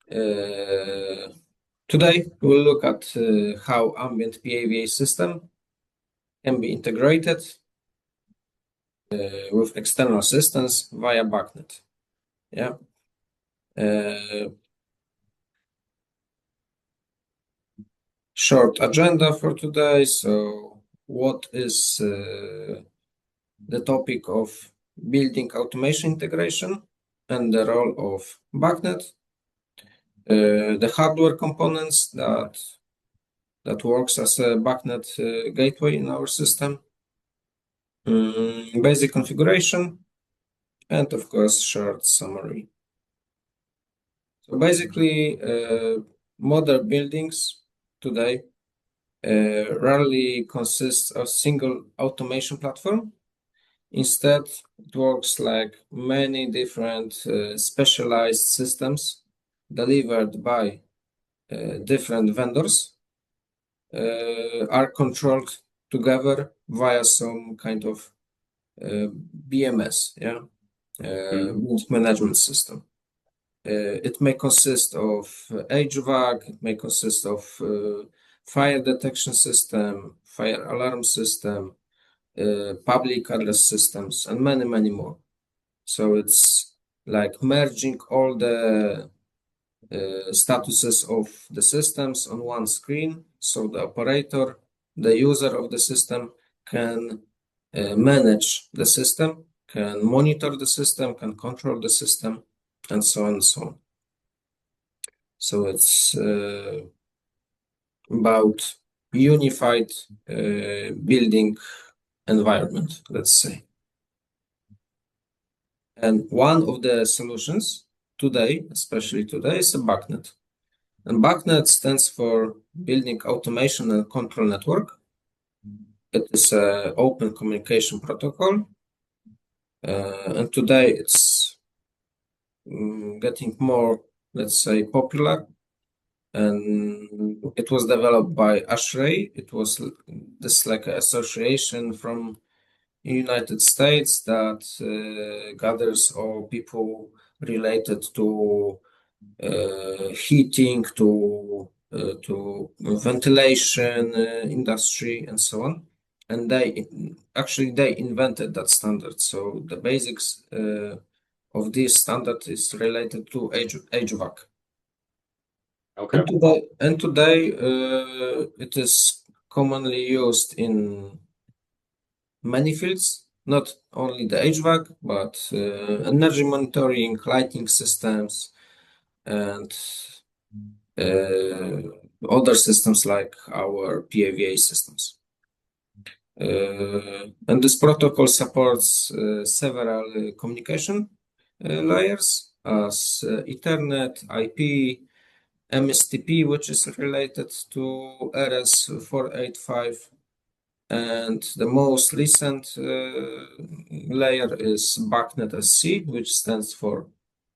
Today we'll look at how ambient PAVA system can be integrated with external systems via BACnet. Yeah. Short agenda for today. So, what is the topic of building automation integration and the role of BACnet? The hardware components that works as a BACnet gateway in our system, basic configuration, and of course short summary. So basically, modern buildings today rarely consist of single automation platform. Instead, it works like many different specialized systems delivered by different vendors are controlled together via some kind of BMS, build management system. It may consist of HVAC, it may consist of fire detection system, fire alarm system, public address systems, and many, many more. So it's like merging all the statuses of the systems on one screen, so the operator, the user of the system, can manage the system, can monitor the system, can control the system, and so on and so on. So it's about unified building environment, let's say. And one of the solutions today, especially today, is a BACnet. And BACnet stands for Building Automation and Control Network. It is an open communication protocol. And today it's getting more, let's say, popular. And it was developed by ASHRAE. It was this like an association from United States that gathers all people related to heating, to ventilation industry, and so on. And they invented that standard. So the basics of this standard is related to HVAC. Okay. And today it is commonly used in many fields, not only the HVAC, but energy monitoring, lighting systems, and other systems like our PAVA systems. And this protocol supports several communication layers as Ethernet, IP, MSTP, which is related to RS485, and the most recent layer is BACnet SC, which stands for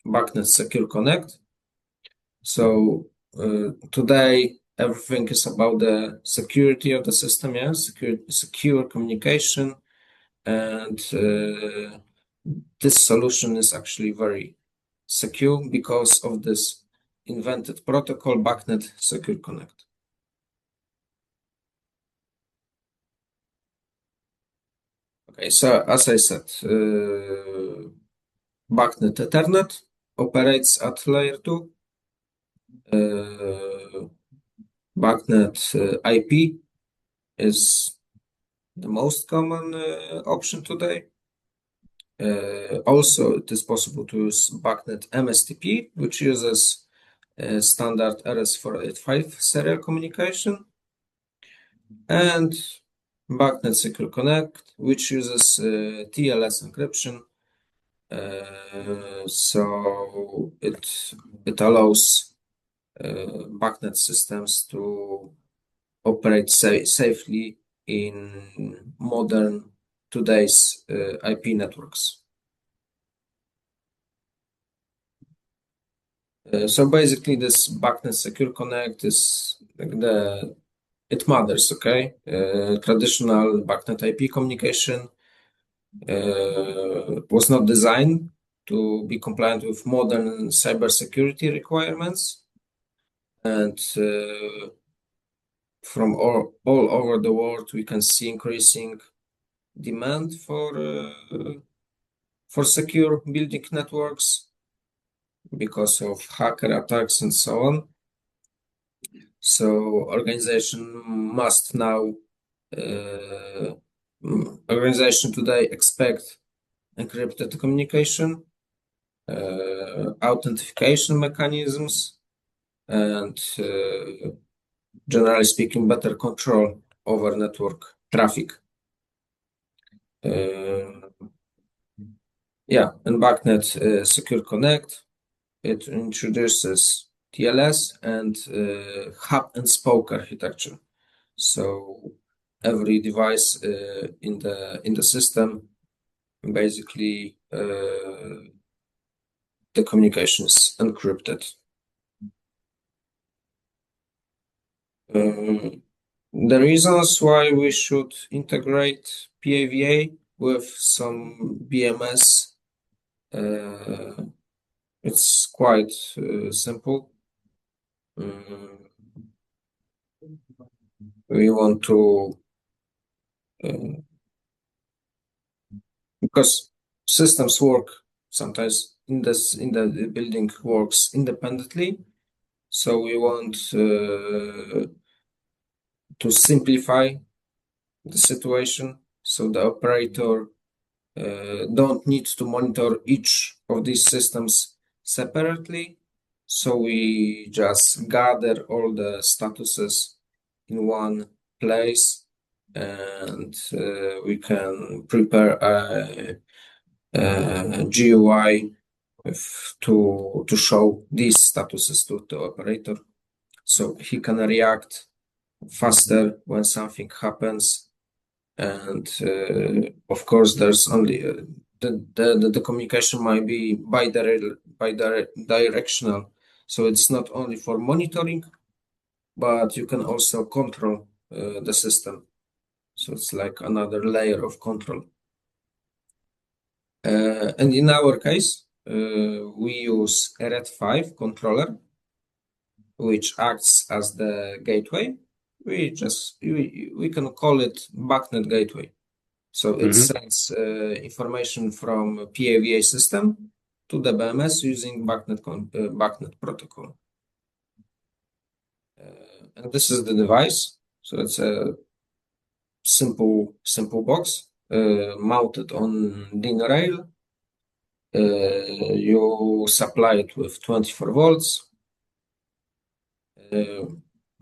BACnet Secure Connect. So today everything is about the security of the system, secure communication, and this solution is actually very secure because of this invented protocol, BACnet Secure Connect. Okay, so as I said, BACnet Ethernet operates at layer 2. BACnet IP is the most common option today. Also, it is possible to use BACnet MSTP, which uses standard RS485 serial communication, and BACnet Secure Connect, which uses TLS encryption. So it allows BACnet systems to operate safely in modern today's IP networks. So basically, this BACnet Secure Connect is like it matters, okay? Traditional BACnet IP communication was not designed to be compliant with modern cybersecurity requirements. and from all over the world, we can see increasing demand for secure building networks because of hacker attacks and so on. So organization must now organization today expect encrypted communication, authentication mechanisms, and generally speaking, better control over network traffic. Yeah, and BACnet Secure Connect, it introduces TLS and hub and spoke architecture. So every device in the system, basically the communication is encrypted. The reasons why we should integrate PAVA with some BMS, it's quite simple. We want to, because systems work sometimes in the building works independently, so we want to simplify the situation so the operator don't need to monitor each of these systems separately. So we just gather all the statuses in one place, and we can prepare a GUI to show these statuses to the operator, so he can react faster when something happens. And of course, there's only the communication might be bidirectional, so it's not only for monitoring, but you can also control the system. So it's like another layer of control. And in our case, we use a Red5 controller, which acts as the gateway. We can call it BACnet gateway. So it sends information from PAVA system to the BMS using BACnet protocol. And this is the device. So it's a simple box mounted on DIN rail. You supply it with 24 volts.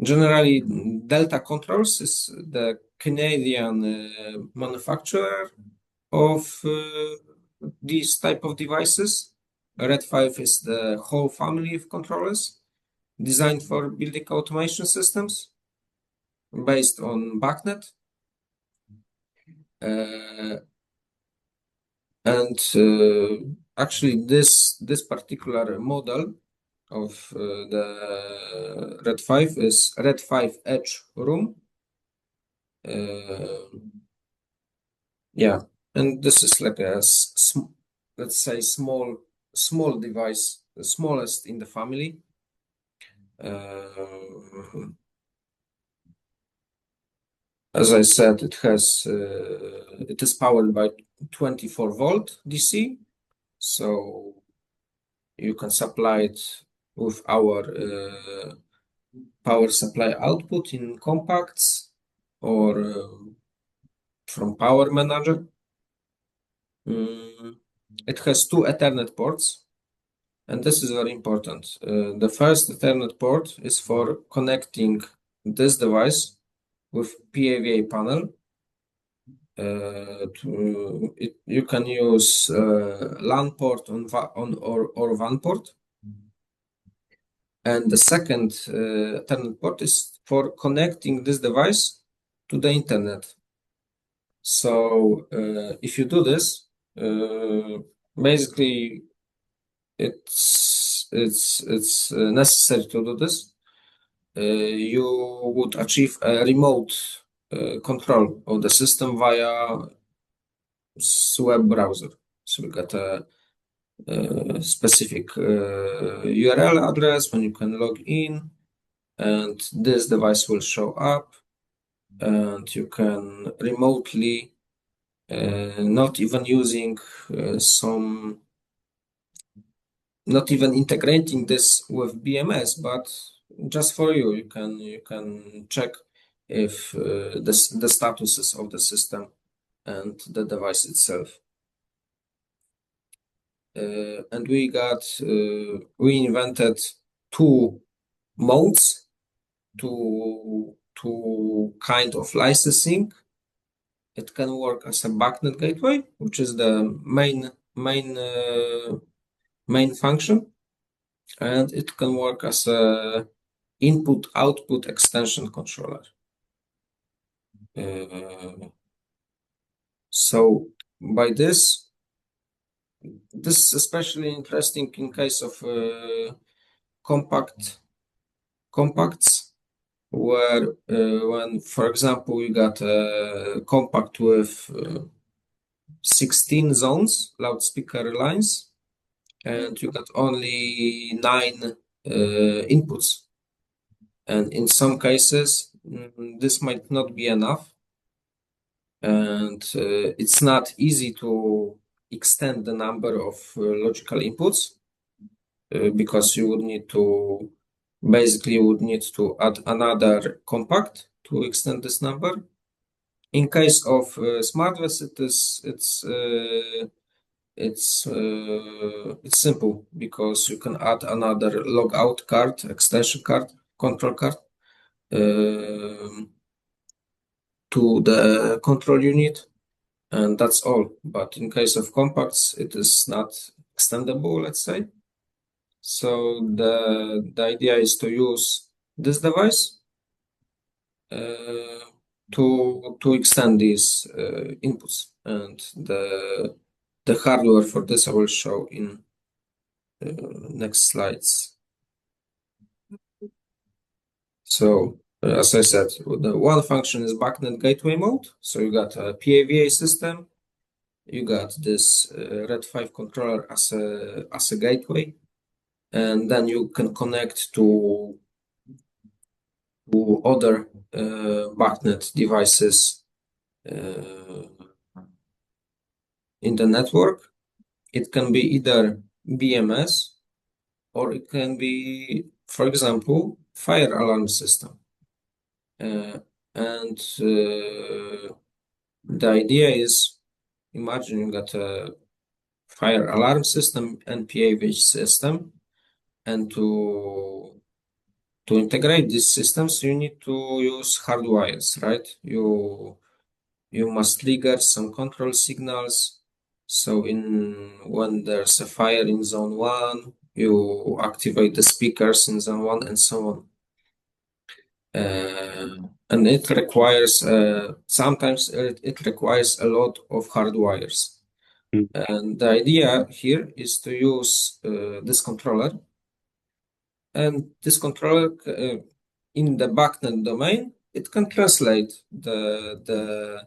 Generally, Delta Controls is the Canadian manufacturer of these type of devices. Red5 is the whole family of controllers designed for building automation systems based on BACnet. And actually, this particular model of the Red5 is Red5 Edge Room. Yeah, and this is like a let's say small device, the smallest in the family. As I said, it is powered by 24 volt DC, so you can supply it with our power supply output in compacts or from Power Manager. It has two Ethernet ports, and this is very important. The first Ethernet port is for connecting this device with PAVA panel. You can use LAN port or WAN port. And the second Ethernet port is for connecting this device to the internet. So if you do this, basically it's necessary to do this. You would achieve a remote control of the system via web browser. So we got a specific URL address when you can log in, and this device will show up, and you can remotely, not even using not even integrating this with BMS, but just for you can check if the statuses of the system and the device itself. And we invented two modes to kind of licensing. It can work as a BACnet gateway, which is the main function, and it can work as a input-output extension controller. So by this is especially interesting in case of compacts, where when, for example, you got a compact with 16 zones, loudspeaker lines, and you got only 9 inputs. And in some cases, this might not be enough. And it's not easy to extend the number of logical inputs because you would need to add another compact to extend this number. In case of SmartVest, it's simple because you can add another logout card, extension card, control card to the control unit, and that's all. But in case of compacts, it is not extendable, let's say. So the idea is to use this device to extend these inputs, and the hardware for this I will show in next slides. So as I said, the one function is BACnet gateway mode. So you got a PAVA system, you got this Red5 controller as a gateway, and then you can connect to other BACnet devices in the network. It can be either BMS or it can be, for example, fire alarm system. And the idea is, imagine you got a fire alarm system and PAVA system, and to integrate these systems, you need to use hard wires, right? You must trigger some control signals. So when there's a fire in zone 1, you activate the speakers in zone 1 and so on. And it requires sometimes it requires a lot of hard wires. And the idea here is to use this controller, and this controller in the BACnet domain, it can translate the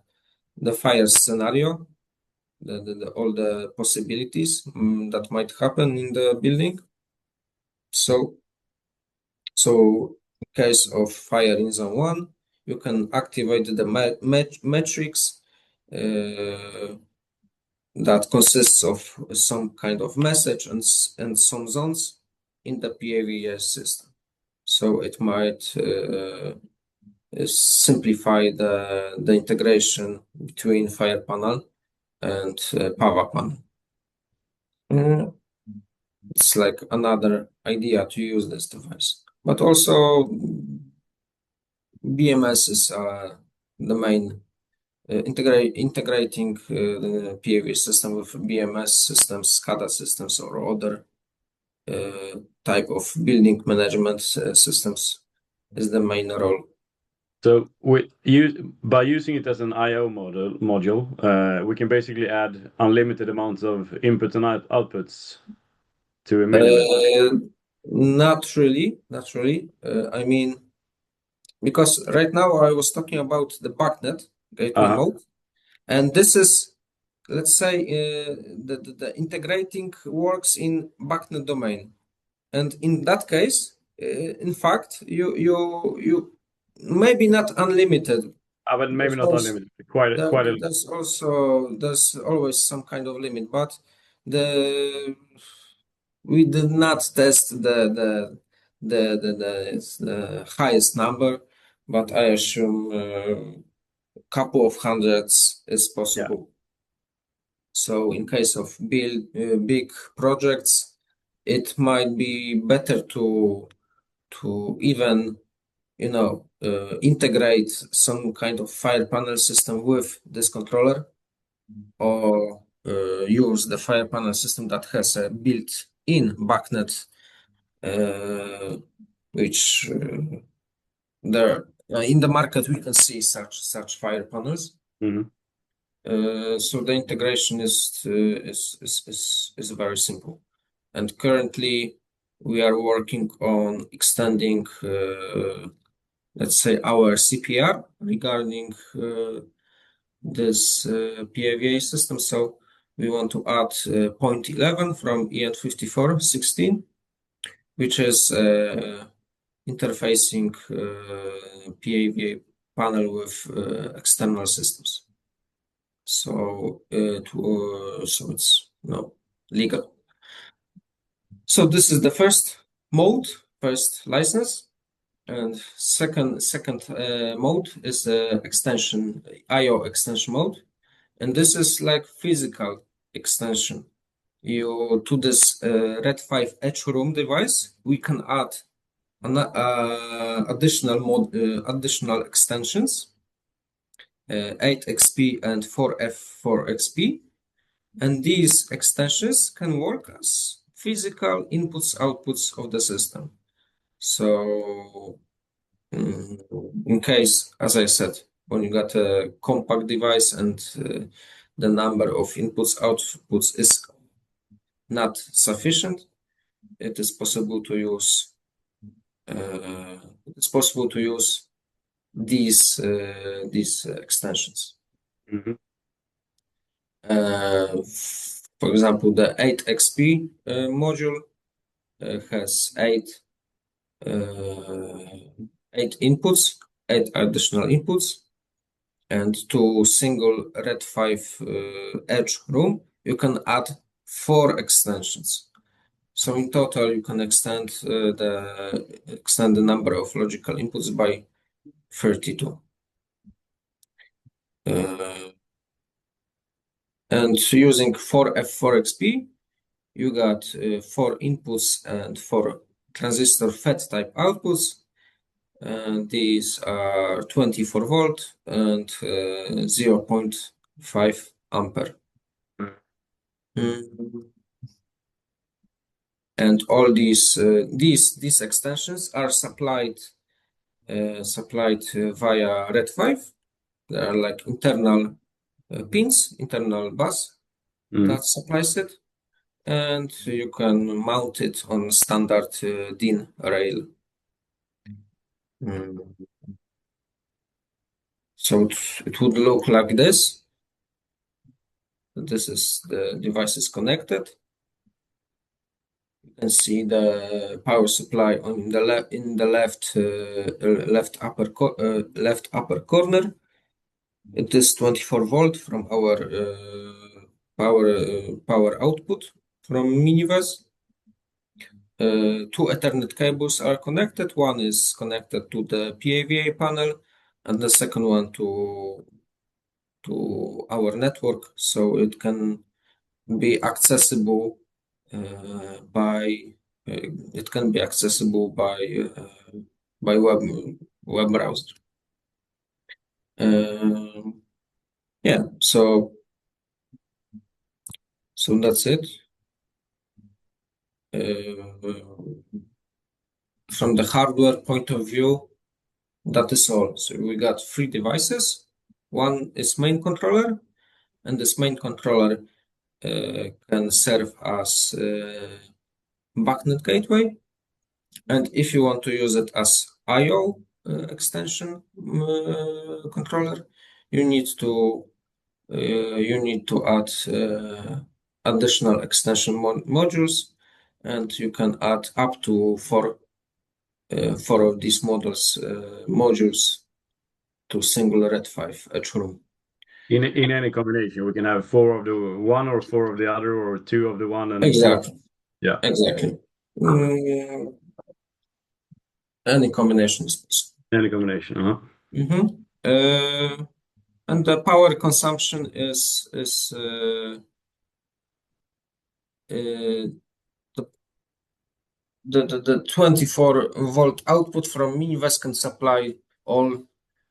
fire scenario, all the possibilities that might happen in the building. So in case of fire in zone 1, you can activate the metrics that consists of some kind of message and some zones in the PAVA system. So it might simplify the integration between fire panel and PAVA panel. It's like another idea to use this device. But also BMS is the main integrating the PAV system with BMS systems, SCADA systems, or other type of building management systems is the main role. So by using it as an I/O module, we can basically add unlimited amounts of inputs and outputs to a minimum. Not really. I mean, because right now I was talking about the BACnet gateway mode, and this is, let's say, the integrating works in BACnet domain, and in that case, In fact, you maybe not unlimited. But maybe There's not also, unlimited. Quite a lot. there's always some kind of limit, but the we did not test the highest number, but I assume a couple of hundreds is Yeah. possible. So in case of big projects, it might be better to even integrate some kind of fire panel system with this controller, or use the fire panel system that has a built-in BACnet, which there in the market we can see such fire panels. Mhm. So the integration is very simple. And currently we are working on extending, let's say, our CPR regarding this PAVA system. So we want to add point 11 from EN5416, which is interfacing PAVA panel with external systems. So so it's legal. So this is the first mode, first license, and second mode is the extension, I/O extension mode, and this is like physical extension. You to this Red5 Edge Room device, we can add additional extensions, 8xp and 4F4xp, and these extensions can work as physical inputs outputs of the system. So in case, as I said, when you got a compact device and the number of inputs outputs is not sufficient, it is possible to use these extensions. Mhm. For example, the 8xp module has eight inputs, 8 additional inputs, and to single Red5 Edge room, you can add 4 extensions. So in total, you can extend the number of logical inputs by 32. And using 4F4XP, you got 4 inputs and 4 transistor FET type outputs. And these are 24 volt and 0.5 ampere. And all these extensions are supplied via Red5. They are like internal pins, internal bus that supplies it, and you can mount it on standard DIN rail. So it would look like this. This is the device is connected. You can see the power supply on the left upper corner. It is 24 volt from our power output from minibus. 2 Ethernet cables are connected. One is connected to the PAVA panel, and the second one to our network, so it can be accessible by web browser. Yeah, so that's it. From the hardware point of view, that is all. So we got 3 devices. One is main controller, and this main controller can serve as BACnet gateway. And if you want to use it as I/O extension controller, you need to add additional extension modules, and you can add up to 4 4 of these modules to single Red5 edge room. In any combination, we can have 4 of the one or 4 of the other or 2 of the one and Exactly. Yeah. Exactly. Any combination is possible. Any combination. And the power consumption is the 24-volt output from Minivest can supply all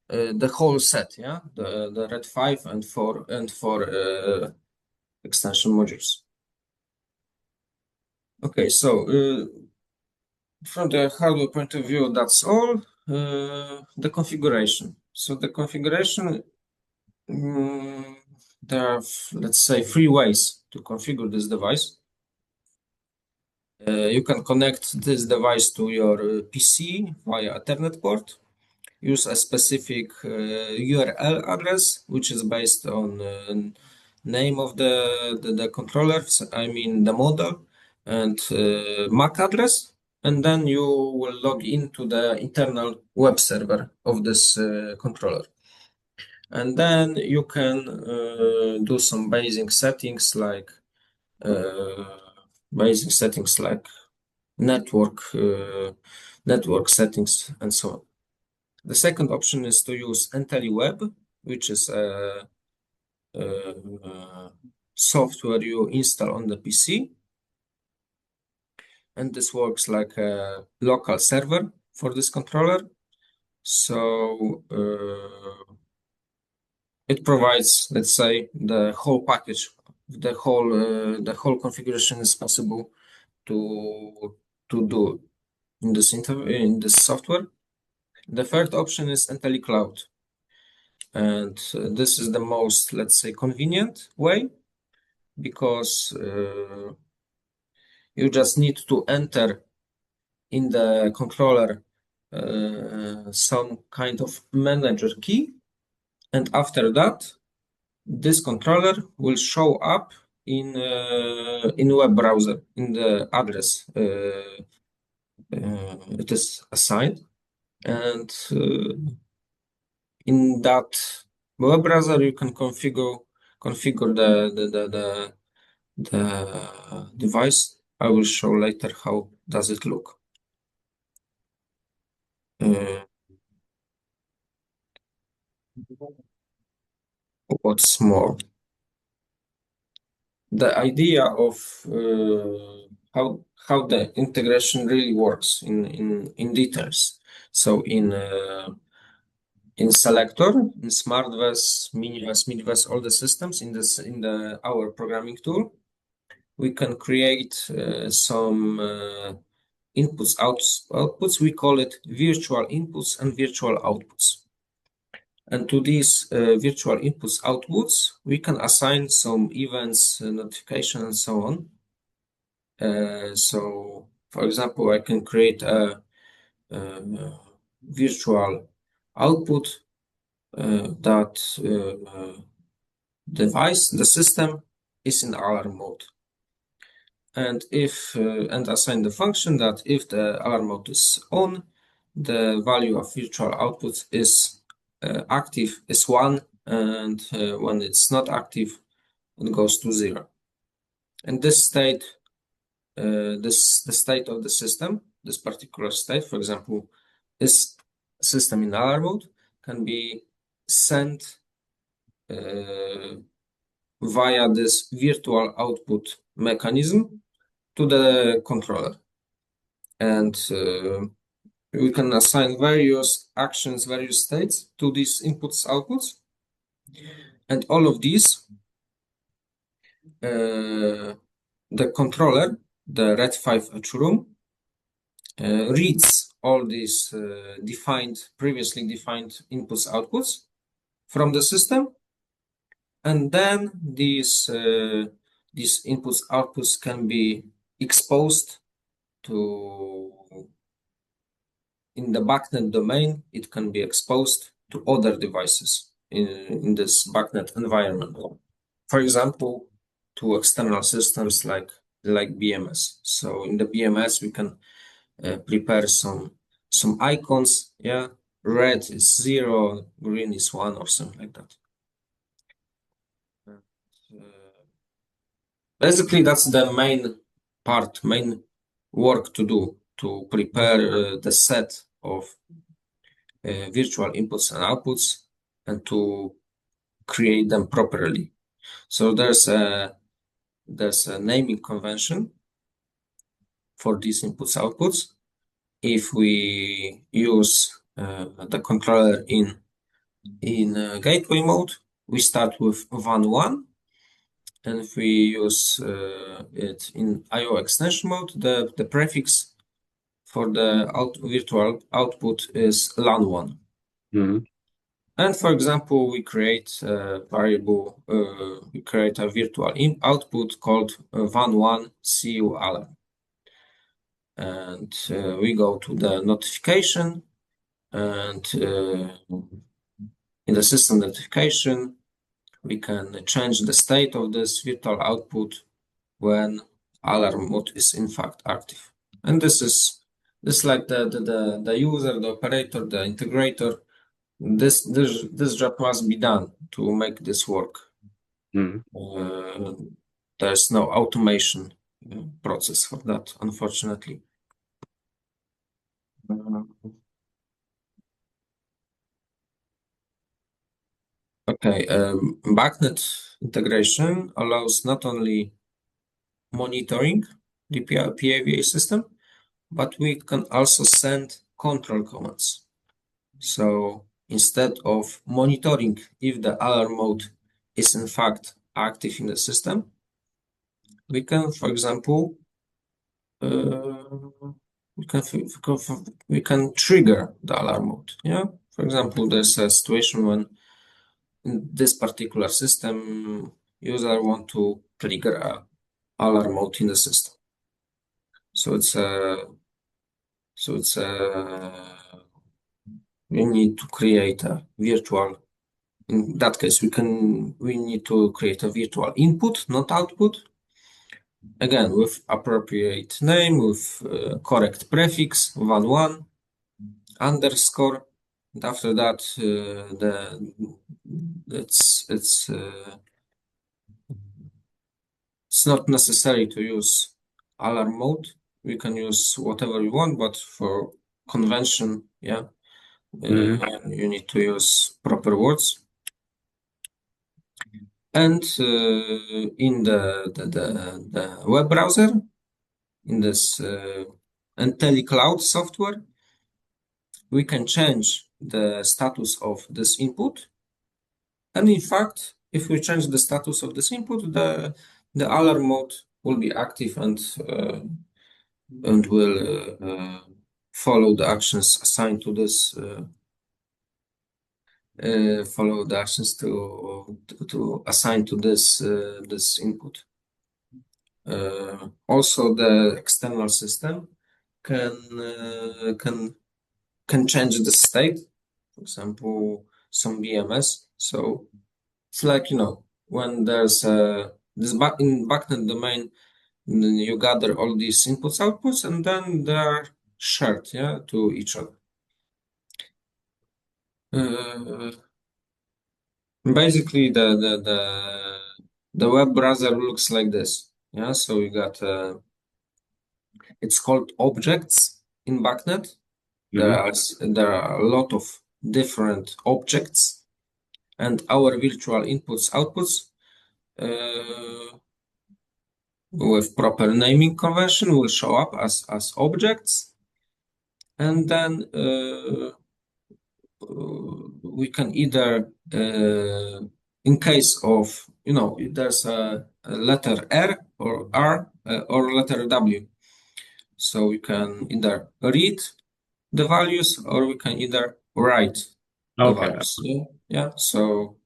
the whole set, yeah, the Red5 and four extension modules. Okay, so from the hardware point of view, that's all. The configuration. So the configuration, there are, let's say, 3 ways to configure this device. You can connect this device to your PC via Ethernet port. Use a specific URL address, which is based on name of the controller, I mean the model, and MAC address, and then you will log into the internal web server of this controller. And then you can do some basic settings like network settings and so on. The second option is to use IntelliWeb, which is a software you install on the PC. And this works like a local server for this controller. So it provides, let's say, the whole package, the whole configuration is possible to do in this software. The third option is IntelliCloud. And this is the most, let's say, convenient way, because you just need to enter in the controller some kind of manager key, and after that, this controller will show up in web browser in the address it is assigned, and in that web browser you can configure the device. I will show later how does it look. What's more, the idea of how the integration really works in details. So in selector, in SmartVest, Minivest, all the systems in our programming tool, we can create some inputs, outputs. We call it virtual inputs and virtual outputs. And to these virtual inputs, outputs, we can assign some events, notification, and so on. So, for example, I can create a virtual output that the system is in alarm mode. And and assign the function that if the alarm mode is on, the value of virtual output is active is 1, and when it's not active, it goes to 0. And this state, the state of the system, this particular state, for example, is system in alarm mode, can be sent via this virtual output mechanism to the controller. And we can assign various actions, various states to these inputs, outputs. And all of these, the controller, the Red5 edge room, reads all these previously defined inputs, outputs from the system. And then these inputs, outputs can be exposed to, in the BACnet domain, it can be exposed to other devices in this BACnet environment. For example, to external systems like BMS. So in the BMS, we can prepare some some icons. Yeah, red is 0, green is 1, or something like that. Basically, that's the main work to do to prepare the set of virtual inputs and outputs and to create them properly. So there's a naming convention for these inputs outputs. If we use the controller in gateway mode, we start with van1, and if we use it in IO extension mode, the prefix for the virtual output is LAN1. And for example, we create a variable, we create a virtual output called van1 CU alarm. And we go to the notification, and in the system notification, we can change the state of this virtual output when alarm mode is in fact active. And this is like the user, the operator, the integrator. This job must be done to make this work. There's no automation process for that, unfortunately. Okay, BACnet integration allows not only monitoring the PAVA system, but we can also send control commands. So instead of monitoring if the alarm mode is in fact active in the system, we can, for example, we can trigger the alarm mode. Yeah, for example, there's a situation when in this particular system, user want to trigger a alarm mode in the system. So we need to create a virtual. In that case, we need to create a virtual input, not output. Again, with appropriate name, with correct prefix, van1 underscore. And after that, it's not necessary to use alarm mode. We can use whatever we want, but for convention, yeah, you need to use proper words. And in the web browser, in this IntelliCloud software, we can change the status of this input. And in fact, if we change the status of this input, the alarm mode will be active and will follow the actions assigned to this. Follow the actions to assign to this input. Also, the external system can change the state. For example, some BMS. So it's like, when there's this in BACnet domain, you gather all these inputs, outputs, and then they are shared, yeah, to each other. Basically, the web browser looks like this. Yeah, so you got it's called objects in BACnet. There are a lot of different objects, and our virtual inputs outputs with proper naming convention will show up as objects, and then we can either in case of there's a letter R or R or letter W, so we can either read the values or we can either write the values. Yeah. So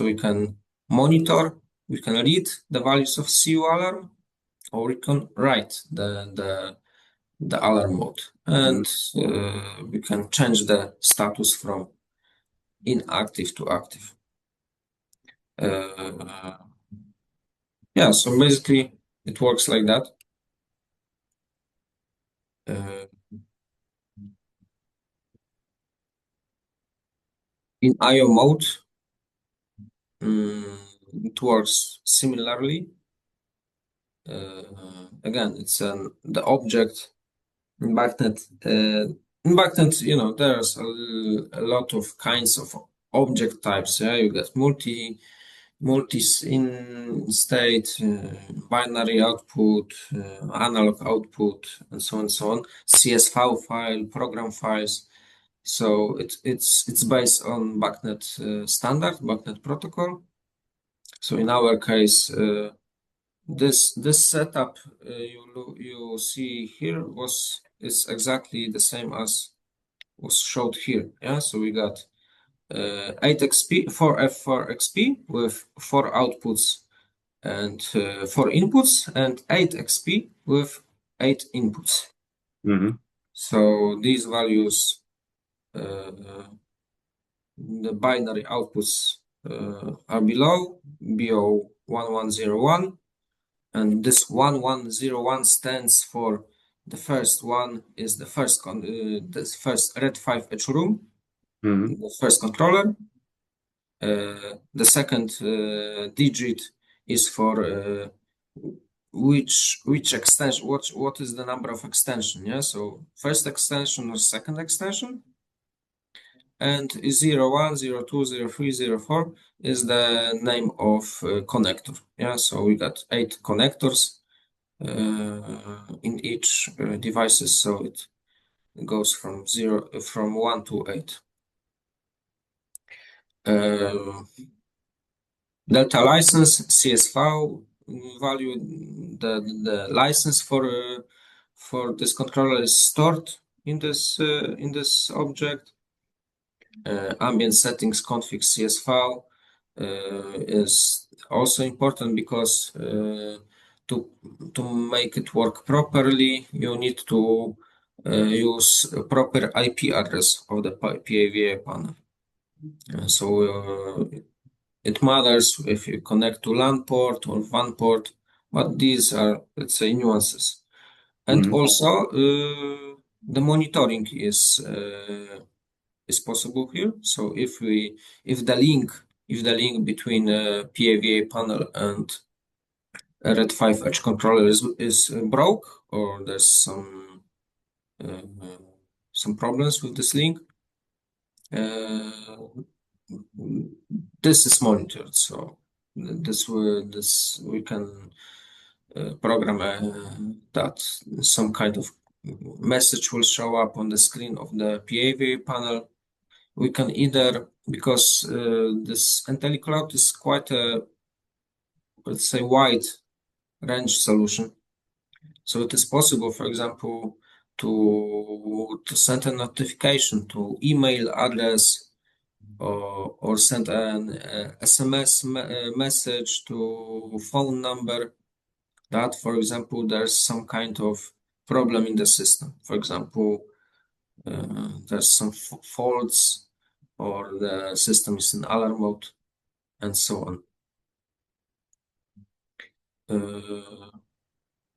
we can monitor, we can read the values of CU alarm, or we can write the alarm mode, and we can change the status from inactive to active. Yeah, so basically it works like that. In IO mode, it works similarly. Again, it's the object in BACnet. In BACnet, there's a lot of kinds of object types. Yeah, you get multis in state, binary output, analog output, and so on and so on. CSV file, program files. So it's based on BACnet standard, BACnet protocol. So in our case, this setup you see here is exactly the same as was showed here. Yeah, so we got 8xp, 4f4xp with 4 outputs and 4 inputs, and 8xp with 8 inputs. So these values, the binary outputs are below BO1101, and this 1101 stands for the first one is the first Red5 edge room, the first controller. The second digit is for which extension, what is the number of extension, yeah? So first extension or second extension, and 01, 02, 03, 04 is the name of connector, yeah? So we got 8 connectors in each devices, so it goes from 1 to 8. Delta license CSV value, the license for this controller is stored in this object. Ambient settings config CSV is also important because to make it work properly, you need to use a proper IP address of the PAVA panel. So it matters if you connect to LAN port or WAN port, but these are, let's say, nuances. And also, the monitoring is possible here. So if the link between PAVA panel and a Red5 edge controller is broke, or there's some problems with this link, this is monitored. So this we can program that some kind of message will show up on the screen of the PAVA panel. We can either, because this IntelliCloud is quite a, let's say, wide range solution. So it is possible, for example, to send a notification to email address, or send an SMS message to phone number that, for example, there's some kind of problem in the system. For example, there's some faults, or the system is in alarm mode, and so on.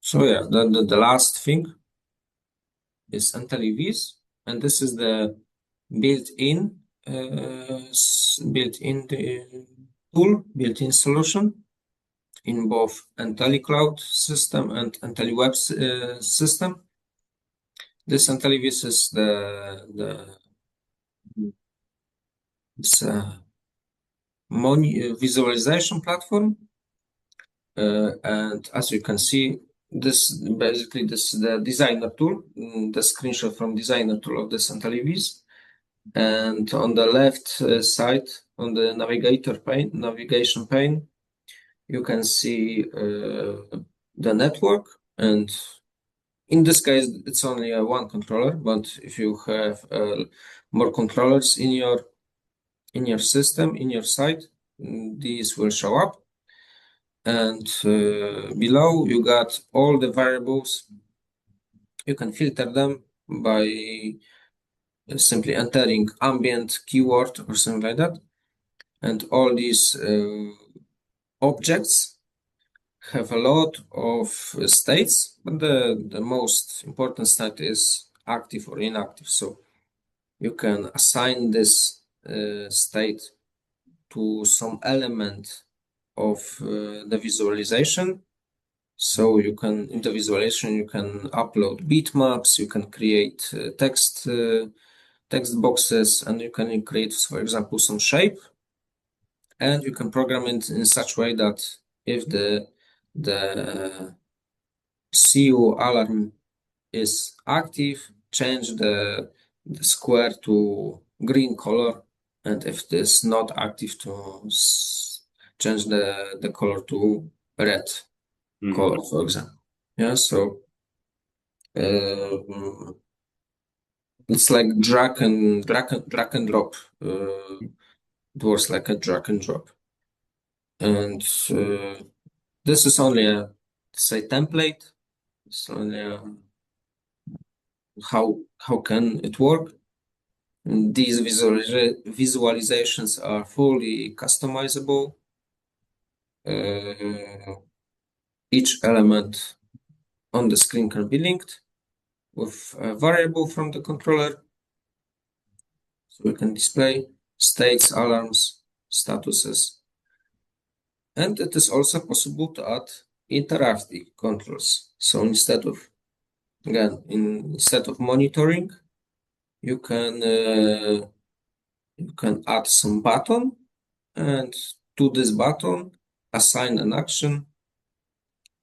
So yeah, the last thing is IntelliVis, and this is the built-in built-in solution in both IntelliCloud system and IntelliWeb system. This IntelliVis is this visualization platform, and as you can see, this is the designer tool, the screenshot from designer tool of this IntelliVis. And on the left side, on the navigation pane, you can see the network. And in this case, it's only one controller, but if you have more controllers in your system, in your site, these will show up. And below, you got all the variables. You can filter them by simply entering ambient keyword or something like that. And all these objects have a lot of states, but the most important state is active or inactive. So you can assign this state to some element of the visualization. So you can, in the visualization, you can upload bitmaps, you can create text boxes, and you can create, for example, some shape. And you can program it in such way that if the CU alarm is active, change the square to green color, and if it is not active, to change the color to red color, for example. Yeah, so it's like drag and drop. It works like a drag and drop, and this is only a, say, template. It's only a, how can it work? And these visualizations are fully customizable. Each element on the screen can be linked with a variable from the controller. So we can display states, alarms, statuses. And it is also possible to add interactive controls. So instead of monitoring, you can add some button, and to this button assign an action.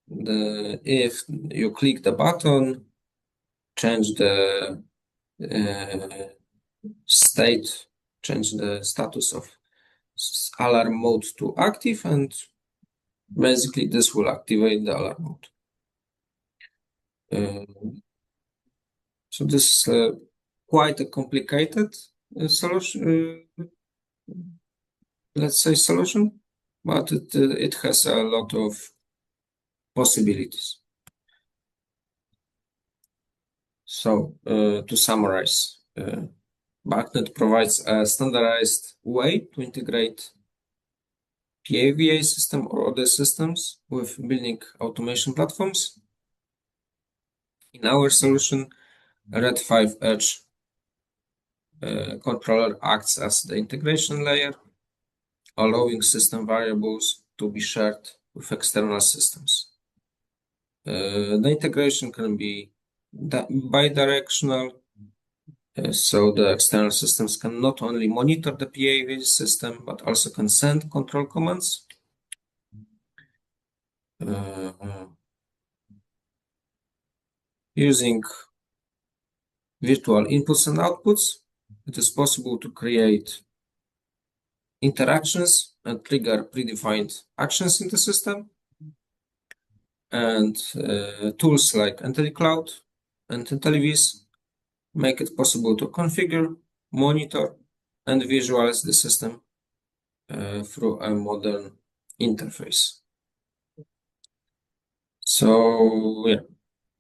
If you click the button, change the state, change the status of alarm mode to active, and basically this will activate the alarm mode. So this is quite a complicated solution, let's say solution, but it has a lot of possibilities. So to summarize, BACnet provides a standardized way to integrate PAVA system or other systems with building automation platforms. In our solution, Red5 Edge controller acts as the integration layer, allowing system variables to be shared with external systems. The integration can be bidirectional, so the external systems can not only monitor the PAV system, but also can send control commands. Using virtual inputs and outputs, it is possible to create interactions and trigger predefined actions in the system. And tools like IntelliCloud and IntelliVis make it possible to configure, monitor, and visualize the system through a modern interface. So yeah,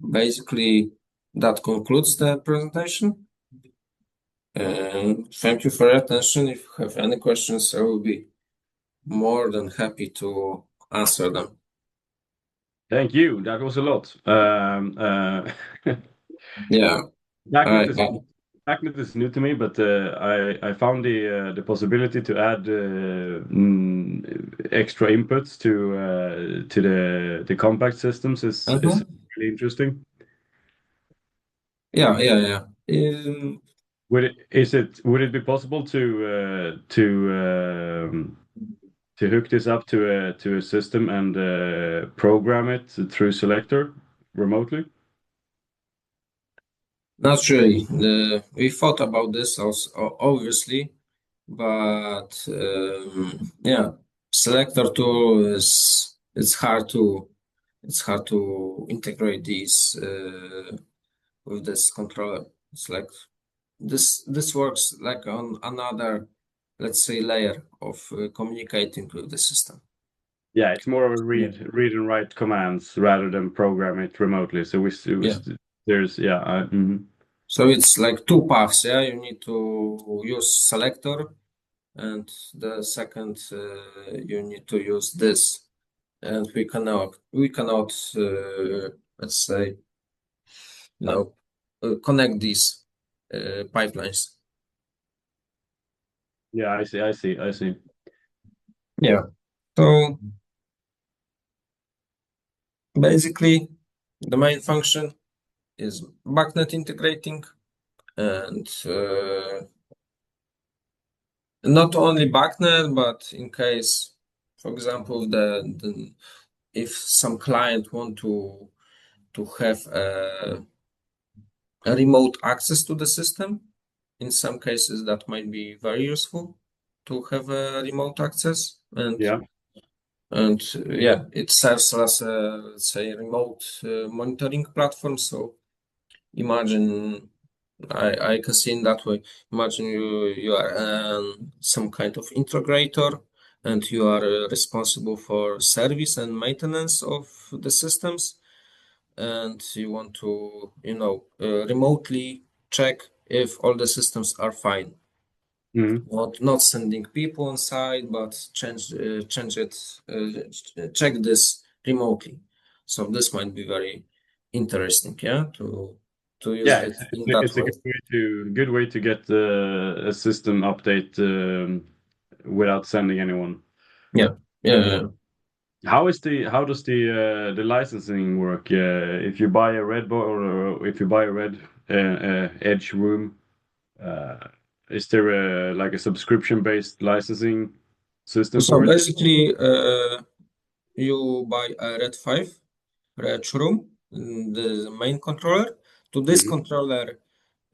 basically that concludes the presentation. Thank you for your attention. If you have any questions, I will be more than happy to answer them. Thank you. That was a lot. Yeah, BACnet is new to me, but I found the possibility to add extra inputs to the compact systems is really interesting. Yeah. Would it be possible to hook this up to a system and program it through Selector remotely? Not really. We thought about this also, obviously, but yeah, Selector tool is hard to integrate these with this controller. It's like this works like on another, let's say, layer of communicating with the system. Yeah, it's more of a read and write commands rather than program it remotely. So there's So it's like two paths. Yeah, you need to use Selector, and the second you need to use this, and we cannot let's say, you know, connect these pipelines. Yeah, I see. Yeah. So basically, the main function is BACnet integrating, and not only BACnet, but in case, for example, if some client want to have a remote access to the system, in some cases that might be very useful to have a remote access, Yeah. and yeah, it serves as a, let's say, remote monitoring platform. So imagine, I can see in that way. Imagine you are some kind of integrator, and you are responsible for service and maintenance of the systems, and you want to, remotely check if all the systems are fine. Mhm. Not sending people on site, but change it, check this remotely. So this might be very interesting, yeah, to use Yeah, it in that it's a way. good way to get a system update without sending anyone. Yeah, yeah, yeah. How does the licensing work? If you buy a red bo or if you buy a red edge room, uh, is there like a subscription-based licensing system So for it? basically, you buy a Red 5 Red room, the main controller. To this Hmm. controller,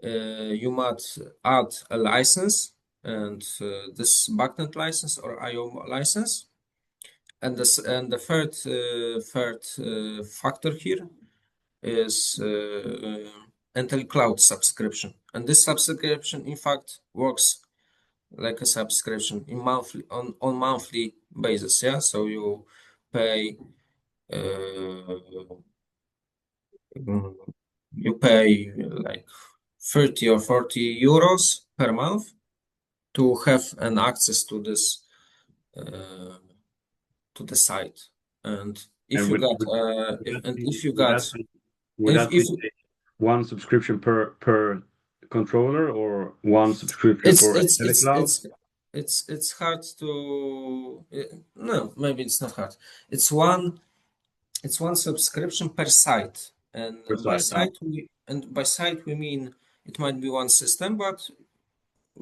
you must add a license, and this BACnet license or IO license. And the third factor here is Intel Cloud subscription. And this subscription, in fact, works like a subscription in monthly on monthly basis. Yeah, so you pay uh, mm, you pay like 30 or 40 euros per month to have an access to this uh, to the site. And if And you got if you got would if that be if one subscription per controller or one subscription it's for it's it's telecloud? it's it's hard to no, maybe it's not hard. It's one subscription per site, and Per site? by site we mean it might be one system, but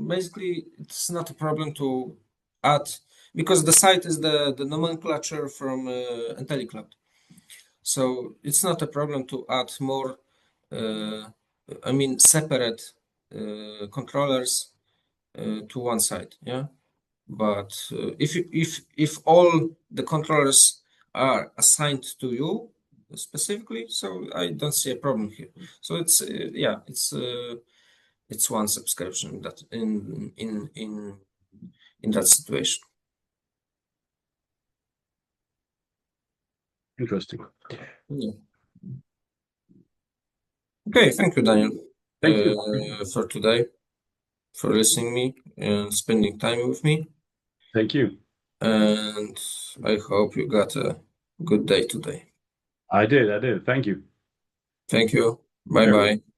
basically it's not a problem to add, because the site is the nomenclature from IntelliCloud. So it's not a problem to add more, uh, I mean, separate controllers to one side. Yeah, but if all the controllers are assigned to you specifically, so I don't see a problem here. So it's yeah, it's one subscription that in that situation. Interesting. Yeah. Okay, thank you, Daniel, Thank you. for today, for listening me and spending time with me. Thank you. And I hope you got a good day today. I did. Thank you. Thank you. Bye Very much. bye.